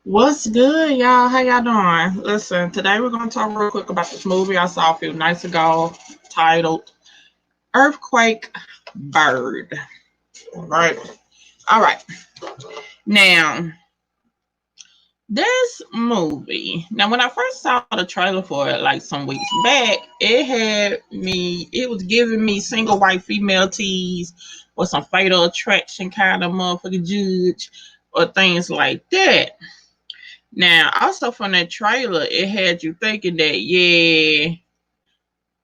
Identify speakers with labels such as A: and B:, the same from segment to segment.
A: What's good, y'all? How y'all doing? Listen, today we're going to talk real quick about this movie I saw a few nights ago titled Earthquake Bird. All right. All right. Now, this movie, now when I first saw the trailer for it like some weeks back, it was giving me single white female tease or some fatal attraction kind of motherfucking judge or things like that. Now, also from that trailer, it had you thinking that, yeah,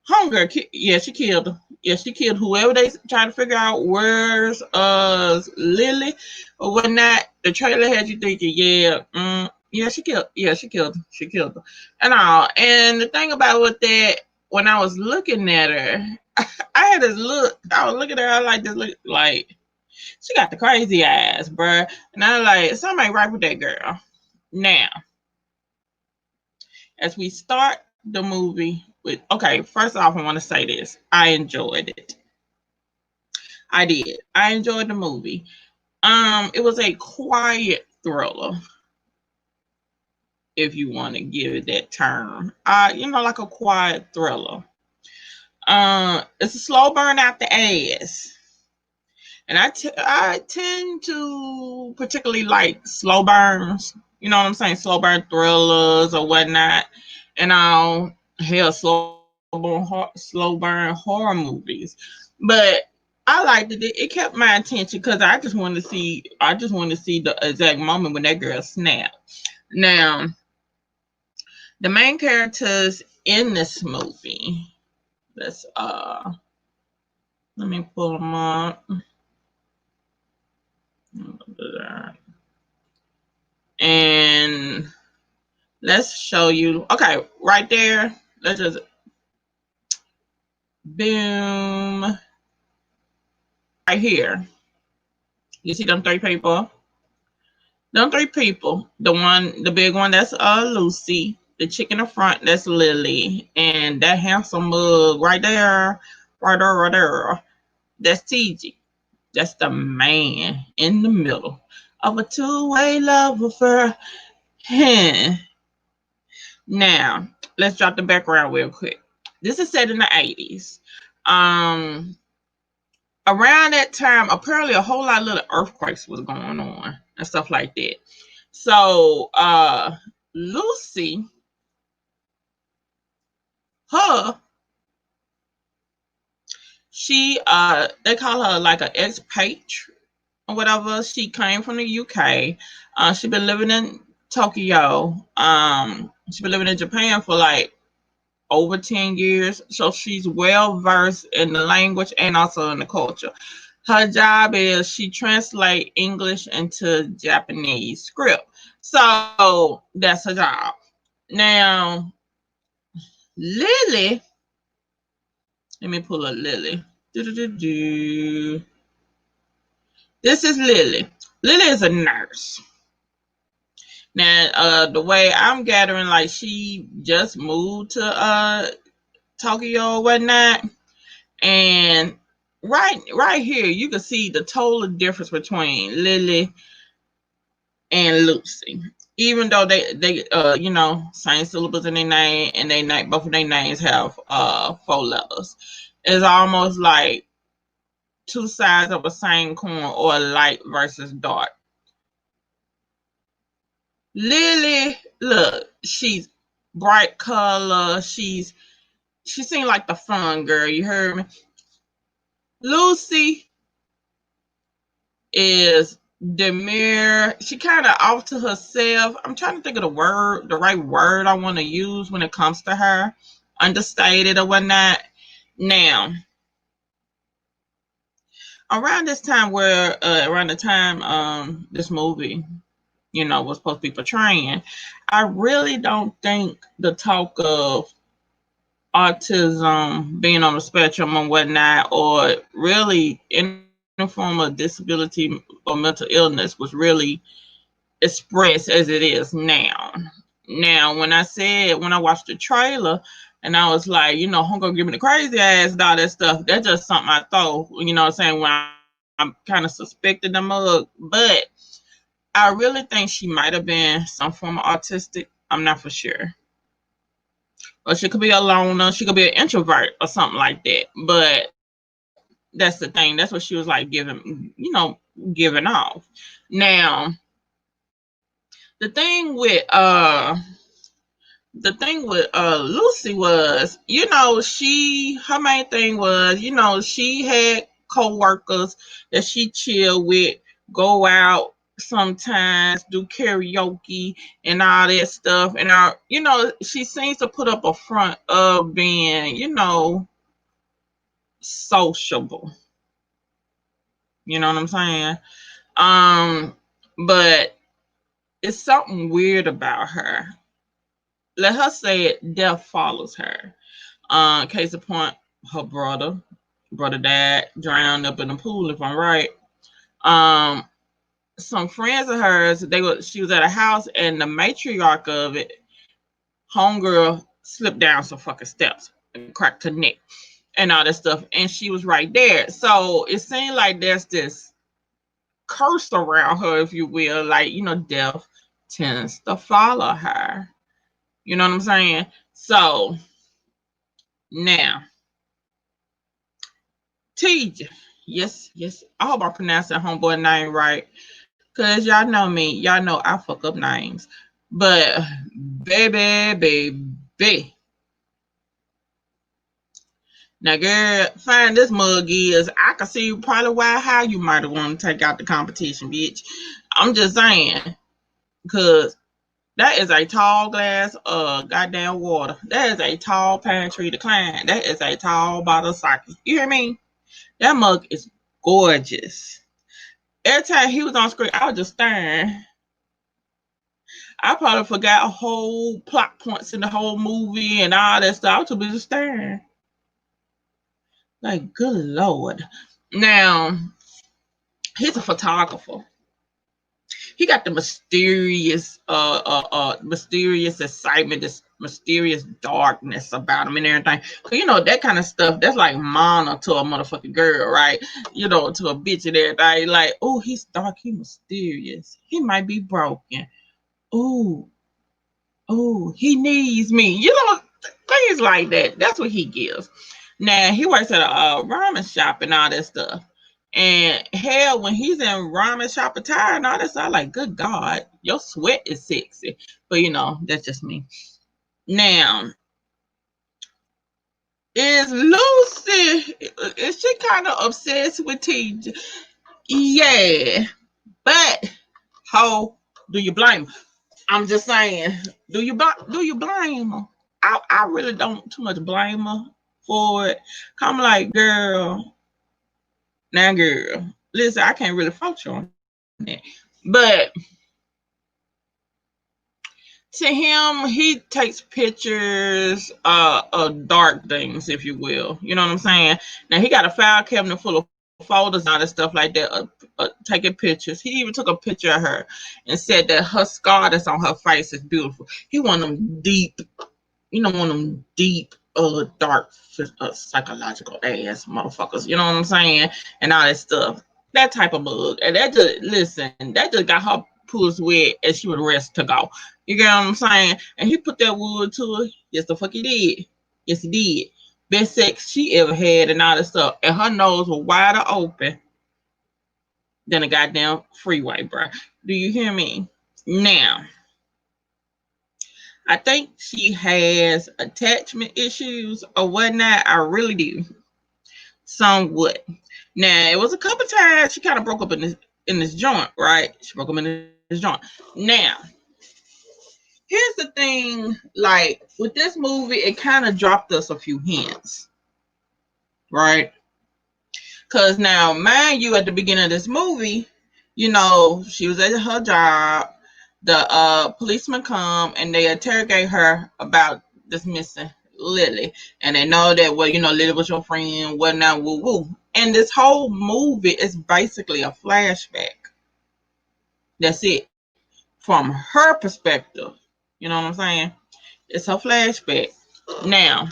A: Hunger, yeah, she killed her. Yeah, she killed whoever they trying to figure out where's Lily or whatnot. The trailer had you thinking, yeah, she killed her, and all. And the thing about with that, when I was looking at her, I had this look. I was looking at her like this, look like she got the crazy eyes, bruh. And I was like, something ain't right with that girl. Now, as we start the movie with, okay, first off, I want to say this. I enjoyed it. I did. I enjoyed the movie. It was a quiet thriller, if you want to give it that term. Like a quiet thriller. It's a slow burn out the ass. And I tend to particularly like slow burns. You know what I'm saying? Slow burn thrillers or whatnot. And hell, slow burn horror movies. But I liked it. It kept my attention because I just want to see the exact moment when that girl snapped. Now, the main characters in this movie. Let's let me pull them up. And let's show you. Okay, right there. Let's just boom. Right here. You see them three people? Them three people. The big one, that's Lucy. The chick in the front, that's Lily. And that handsome mug right there, that's TG. That's the man in the middle of a two-way love affair. Now, let's drop the background real quick. This is set in the 80s. Um, Around that time, apparently a whole lot of little earthquakes was going on and stuff like that. So, Lucy, her, they call her like an expatriate or whatever. She came from the UK. She been living in Tokyo. She been living in Japan for like over 10 years. So she's well versed in the language and also in the culture. Her job is she translate English into Japanese script. So that's her job. Now, Lily, let me pull up Lily. Do-do-do-do. This is Lily. Lily is a nurse. Now, the way I'm gathering, like she just moved to Tokyo or whatnot, and right here you can see the total difference between Lily and Lucy. Even though they same syllables in their name, and they name both of their names have four letters. It's almost like two sides of a same coin, or light versus dark. Lily, look, she's bright color. She seemed like the fun girl. You heard me. Lucy is demure. She kind of off to herself. I'm trying to think of the right word I want to use when it comes to her, understated or whatnot. Now, around the time this movie, was supposed to be portraying, I really don't think the talk of autism, being on the spectrum and whatnot, or really any form of disability or mental illness was really expressed as it is now. Now, when I watched the trailer and I was like, Hunger give me the crazy ass and all that stuff, that's just something I thought, what I'm saying, when I'm kind of suspected the mug. But I really think she might have been some form of autistic. I'm not for sure. Or she could be a loner. She could be an introvert or something like that. But that's the thing. That's what she was like giving off. Now, the thing with Lucy was, her main thing was, she had co-workers that she chill with, go out sometimes, do karaoke and all that stuff. And she seems to put up a front of being, sociable. You know what I'm saying? But it's something weird about her. Let her say it, death follows her. Case in point, her brother died, drowned up in the pool, if I'm right. Um, some friends of hers, she was at a house, and the matriarch of it, homegirl, slipped down some fucking steps and cracked her neck and all that stuff, and she was right there. So it seemed like there's this curse around her, if you will, like death tends to follow her. You know what I'm saying? So now, TJ, yes. I hope I pronounced that homeboy name right. Cause y'all know me. Y'all know I fuck up names. But baby. Now girl, find this mug is. I can see probably how you might have wanted to take out the competition, bitch. I'm just saying. Cause that is a tall glass of goddamn water. That is a tall pantry to climb. That is a tall bottle of sake. You hear me? That mug is gorgeous. Every time he was on screen, I was just staring. I probably forgot a whole plot points in the whole movie and all that stuff. I was too busy staring. Like, good lord. Now, he's a photographer. He got the mysterious excitement, this mysterious darkness about him and everything. So, that kind of stuff, that's like mana to a motherfucking girl, right? To a bitch and everything. Like, oh, he's dark, he mysterious. He might be broken. Oh, he needs me. Things like that. That's what he gives. Now, he works at a ramen shop and all that stuff. And hell, when he's in ramen shop attire and all that stuff, I'm like, good God, your sweat is sexy. But that's just me. Now, is Lucy, is she kind of obsessed with TJ? Yeah. But how do you blame her? I'm just saying, do you blame her? I really don't too much blame her for it. I'm like, girl, listen, I can't really fault you on that. But to him, he takes pictures of dark things, if you will. You know what I'm saying? Now he got a file cabinet full of folders and all that stuff like that, taking pictures. He even took a picture of her and said that her scar that's on her face is beautiful. He want them deep, one of them deep, dark, psychological ass motherfuckers. You know what I'm saying? And all that stuff. That type of bug. And that just got her pussy wet and she was rest to go. You get what I'm saying? And he put that wood to her. Yes, the fuck he did. Yes, he did. Best sex she ever had and all that stuff. And her nose was wider open than a goddamn freeway, bro. Do you hear me? Now, I think she has attachment issues or whatnot. I really do. Somewhat. Now, it was a couple times she kind of broke up in this joint, right? She broke up in this joint. Now, here's the thing, like with this movie, it kind of dropped us a few hints, right? Because now, mind you, at the beginning of this movie, she was at her job. The policemen come and they interrogate her about this missing Lily. And they know that, well, Lily was your friend, whatnot, woo woo. And this whole movie is basically a flashback. That's it. From her perspective. You know what I'm saying? It's her flashback. Now,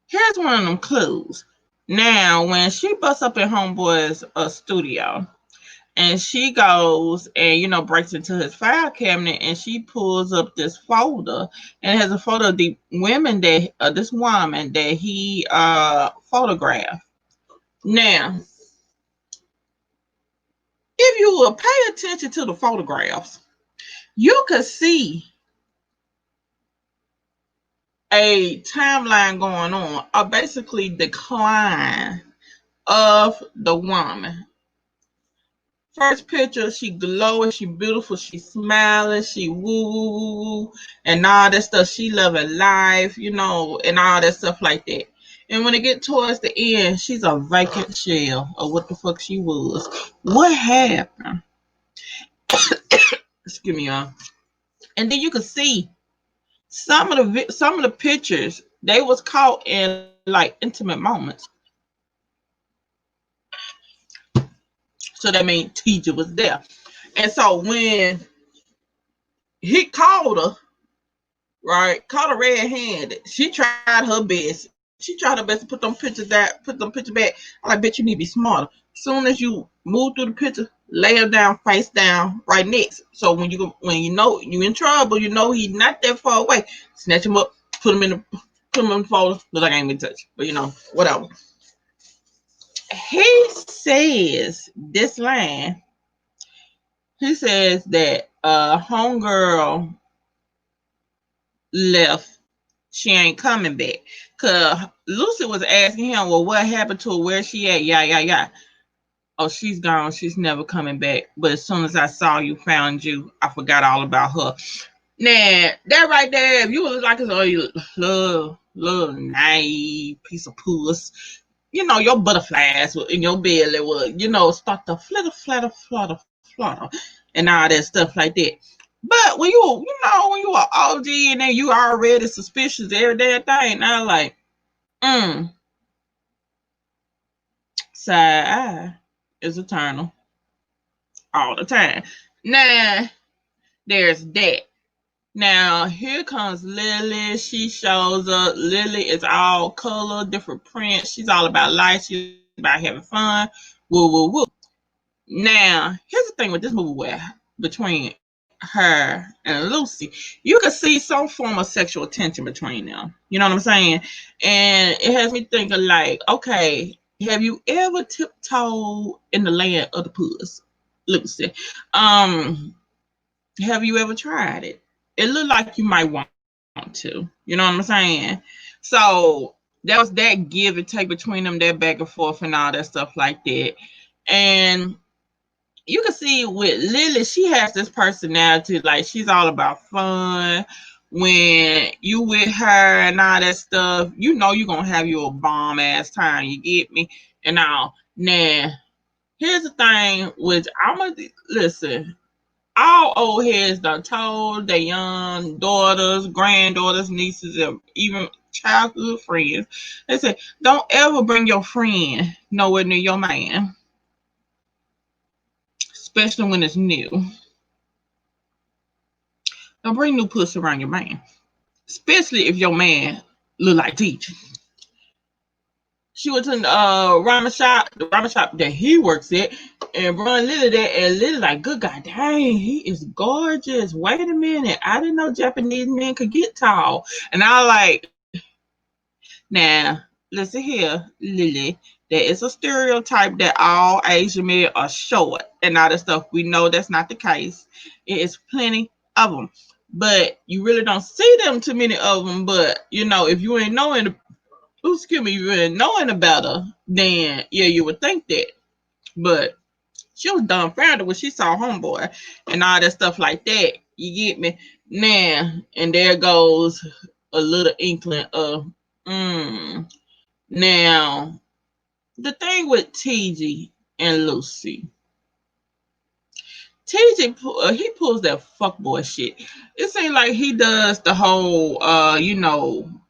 A: here's one of them clues. Now, when she busts up in Homeboy's studio, and she goes and breaks into his file cabinet, and she pulls up this folder, and it has a photo of the women that this woman that he photographed. Now, if you will pay attention to the photographs, you could see a timeline going on, a basically decline of the woman. First picture, she glowing, she beautiful, she smiling, she woo woo woo woo, and all that stuff. She loving life, and all that stuff like that. And when it get towards the end, she's a vacant shell of what the fuck she was. What happened? Excuse me, y'all. And then you could see some of the pictures they was caught in like intimate moments. So that means teacher was there. And so when he called her, right, caught her red-handed, she tried her best. She tried her best to put them pictures that put them pictures back. I like, bet you need to be smarter. Soon as you move through the picture, lay her down face down right next. So when you know you in trouble, he's not that far away. Snatch him up, put him in the folder. Look like I ain't been touched, but whatever. He says this line. He says that homegirl left. She ain't coming back. Cause Lucy was asking him, well, what happened to her? Where she at? Yeah, yeah, yeah. Oh, she's gone. She's never coming back. But as soon as I saw you, found you, I forgot all about her. Now, that right there, if you was like, oh, you little naive piece of puss, your butterflies in your belly would, start to flutter, and all that stuff like that. But when you are OG and then you already suspicious of every damn thing, now like, mm, side eye is eternal all the time. Now, there's that. Now, here comes Lily. She shows up. Lily is all color, different prints. She's all about life. She's about having fun. Woo, woo, woo. Now, here's the thing with this movie where between her and Lucy, you can see some form of sexual tension between them. You know what I'm saying? And it has me thinking like, okay, have you ever tiptoed in the land of the puss, Lucy? Have you ever tried it? It looked like you might want to. You know what I'm saying? So that was that give and take between them, that back and forth and all that stuff like that. And you can see with Lily, she has this personality, like she's all about fun. When you with her and all that stuff, you're gonna have your bomb ass time. You get me? And all. Now, here's the thing, which I'm gonna listen. All old heads done told their young daughters, granddaughters, nieces, and even childhood friends. They say, don't ever bring your friend nowhere near your man, especially when it's new. Don't bring new pussy around your man, especially if your man look like teacher. She went to the ramen shop that he works at, and run Lily there, and Lily like, good God, dang, he is gorgeous. Wait a minute, I didn't know Japanese men could get tall. And I like, now, listen here, Lily. There is a stereotype that all Asian men are short and all that stuff. We know that's not the case. It is plenty of them. But you really don't see them too many of them. But if you ain't knowing, excuse me, you ain't knowing about her, then yeah, you would think that. But she was dumbfounded when she saw Homeboy and all that stuff like that. You get me? Now, and there goes a little inkling of, now, the thing with TG and Lucy, TG he pulls that fuckboy shit. It seems like he does the whole, I'm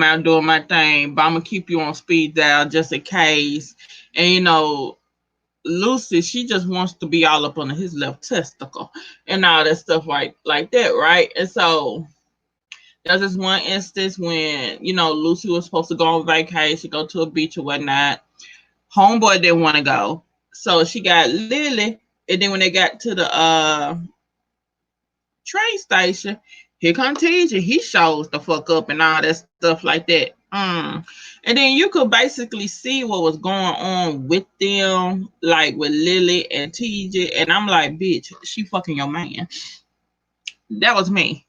A: out doing my thing, but I'm gonna keep you on speed dial just in case. And Lucy, she just wants to be all up on his left testicle and all that stuff like that, right? And so There's this one instance when, Lucy was supposed to go on vacation, go to a beach or whatnot. Homeboy didn't want to go. So she got Lily. And then when they got to the train station, here come TJ. He shows the fuck up and all that stuff like that. And then you could basically see what was going on with them, like with Lily and TJ. And I'm like, bitch, she fucking your man. That was me.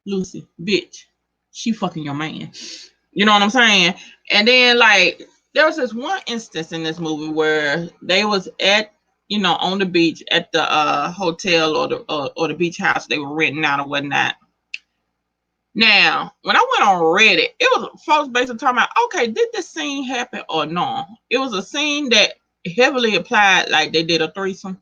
A: Lucy, bitch, she fucking your man. You know what I'm saying? And then like there was this one instance in this movie where they was at on the beach at the hotel or the beach house they were renting out or whatnot. Now, when I went on Reddit, it was folks basically talking about, okay, did this scene happen or no? It was a scene that heavily applied like they did a threesome.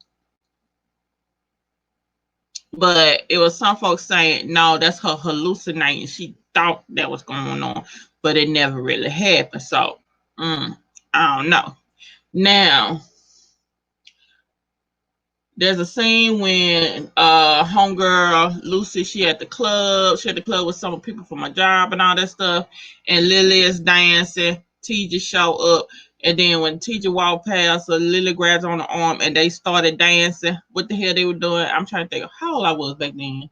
A: But it was some folks saying, no, that's her hallucinating. She thought that was going on, but it never really happened. So, I don't know. Now, there's a scene when homegirl Lucy, she at the club. She at the club with some people from my job and all that stuff. And Lily is dancing. TJ show up. And then when TJ walked past, so Lily grabs on the arm and they started dancing. What the hell they were doing? I'm trying to think of how old I was back then.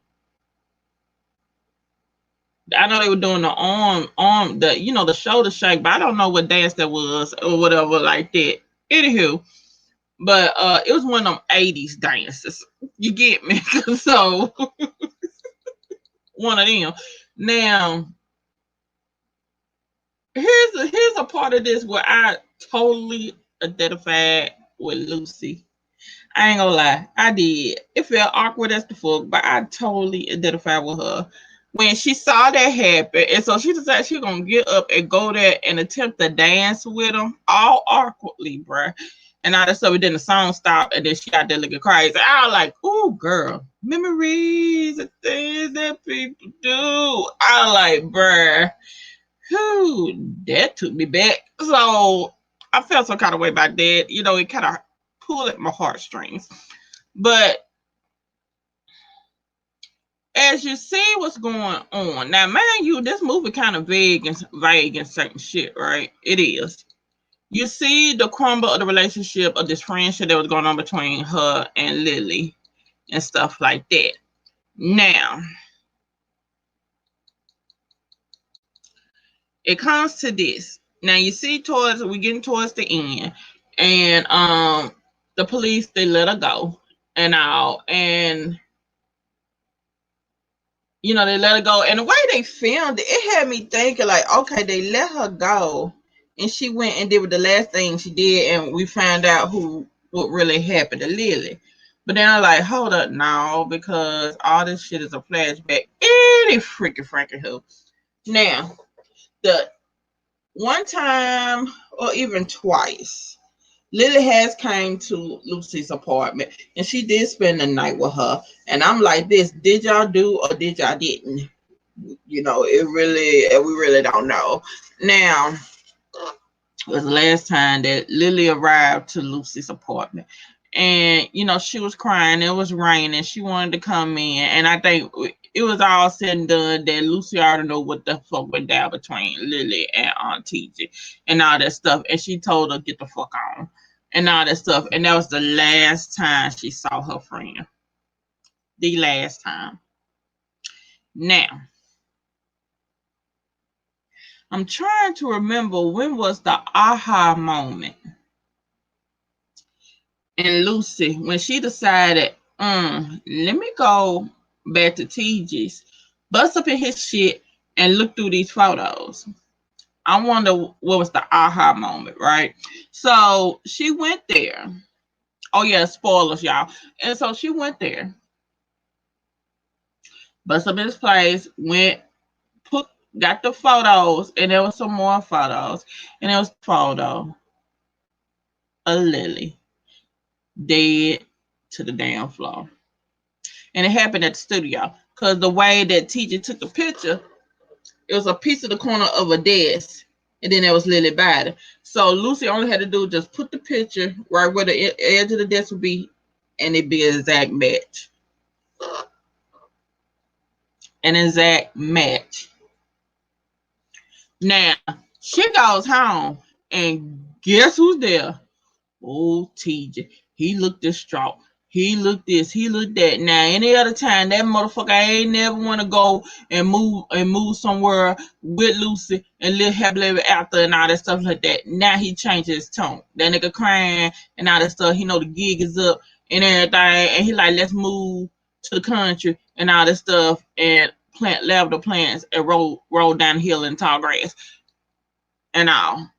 A: I know they were doing the the shoulder shake, but I don't know what dance that was or whatever like that. Anywho, but it was one of them 80s dances. You get me? So one of them. Now, here's a part of this where I totally identified with Lucy. I ain't gonna lie, I did. It felt awkward as the fuck, but I totally identified with her. When she saw that happen, and so she decided she was gonna get up and go there and attempt to dance with him, all awkwardly, bruh. And all that stuff, and then the song stopped, and then she got there looking crazy. I was like, "Ooh, girl, memories of things that people do." I was like, bruh, whew, that took me back. So I felt some kind of way about that. It kind of pulled at my heartstrings. But as you see what's going on, now mind you, this movie kind of vague and certain shit, right? It is. You see the crumble of the relationship of this friendship that was going on between her and Lily and stuff like that. Now, it comes to this. Now you see we're getting towards the end, and the police they let her go and all, and they let her go. And the way they filmed it, it had me thinking, like, okay, they let her go. And she went and did the last thing she did, and we found out what really happened to Lily. But then I'm like, hold up, no, because all this shit is a flashback. Any freaking hell. Now, the one time or even twice, Lily has came to Lucy's apartment, and she did spend the night with her. And I'm like, this, did y'all do or did y'all didn't? We really don't know. Now, it was the last time that Lily arrived to Lucy's apartment. And, she was crying. It was raining. She wanted to come in. And I think it was all said and done that Lucy already know what the fuck went down between Lily and Aunt TJ and all that stuff. And she told her, get the fuck on and all that stuff. And that was the last time she saw her friend. The last time. Now, I'm trying to remember when was the aha moment in Lucy when she decided, let me go back to TJ's, bust up in his shit, and look through these photos. I wonder what was the aha moment, right? So she went there. Oh yeah, spoilers, y'all. And so she went there, bust up in his place, got the photos, and there was some more photos, and there was a photo of Lily dead to the damn floor. And it happened at the studio because the way that TJ took the picture, it was a piece of the corner of a desk, and then there was Lily body. So Lucy only had to do just put the picture right where the edge of the desk would be, and it'd be an exact match. an exact match. Now, she goes home, and guess who's there? Oh, TJ. He looked distraught. He looked this. He looked that. Now, any other time, that motherfucker ain't never want to go and move somewhere with Lucy and live happily ever after and all that stuff like that. Now he changed his tone. That nigga crying and all that stuff. He know the gig is up and everything, and he like, let's move to the country and all that stuff and plant lavender plants and roll down the hill in tall grass and all.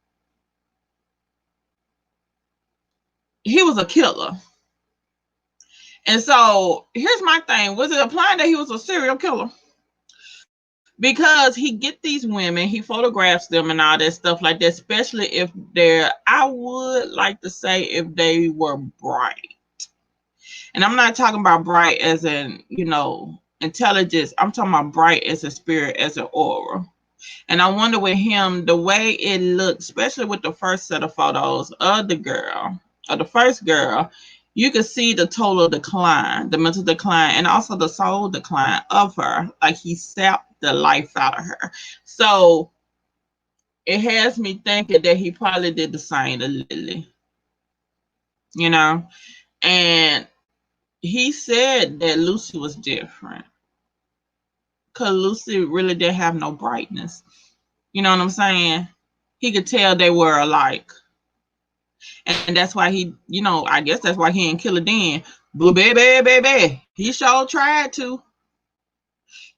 A: He was a killer. And so here's my thing. Was it implying that he was a serial killer? Because he get these women, he photographs them and all that stuff like that, especially if they're, I would like to say if they were bright. And I'm not talking about bright as in, intelligence. I'm talking about bright as a spirit, as an aura. And I wonder with him, the way it looked, especially with the first set of photos of the girl, of the first girl, you could see the total decline, the mental decline, and also the soul decline of her. Like he sapped the life out of her. So it has me thinking that he probably did the same to Lily, you know? And he said that Lucy was different because Lucy really didn't have no brightness. You know what I'm saying? He could tell they were alike. And that's why he, I guess that's why he didn't kill her then. But baby, he sure tried to.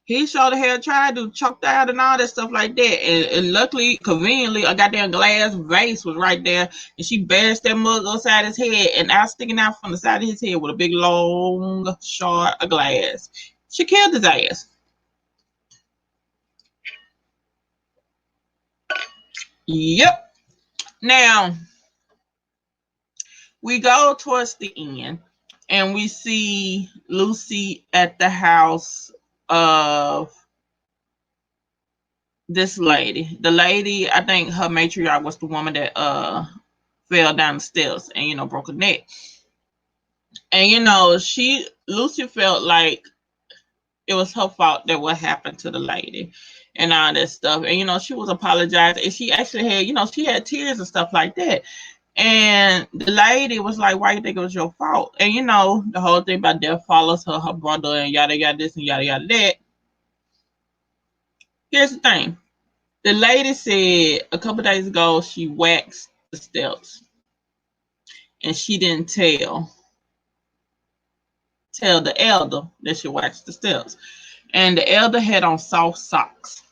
A: He sure the hell tried to choke her out and all that stuff like that. And luckily, conveniently, a goddamn glass vase was right there. And she bashed that mug upside his head and out sticking out from the side of his head with a big long shard of glass. She killed his ass. Yep. Now, we go towards the end and we see Lucy at the house of this lady. The lady, I think her matriarch was the woman that fell down the stairs and broke her neck. And Lucy felt like it was her fault that what happened to the lady and all that stuff. And she was apologizing and she actually had, she had tears and stuff like that. And the lady was like, why you think it was your fault? And the whole thing about death follows her brother and yada yada this and yada yada that. Here's the thing. The lady said a couple days ago she waxed the steps. And she didn't tell the elder that she waxed the steps. And the elder had on soft socks.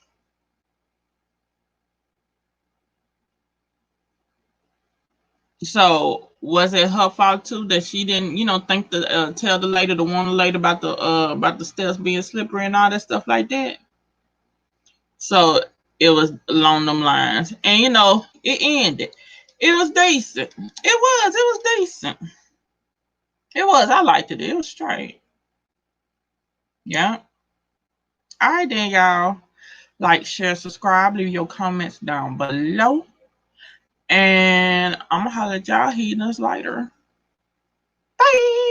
A: So was it her fault too that she didn't, think to tell the lady, the one lady about the steps being slippery and all that stuff like that? So it was along them lines, and it ended. It was decent. It was decent. It was. I liked it. It was straight. Yeah. All right then, y'all. Like, share, subscribe, leave your comments down below. And I'm gonna holler at y'all heathens later. Bye.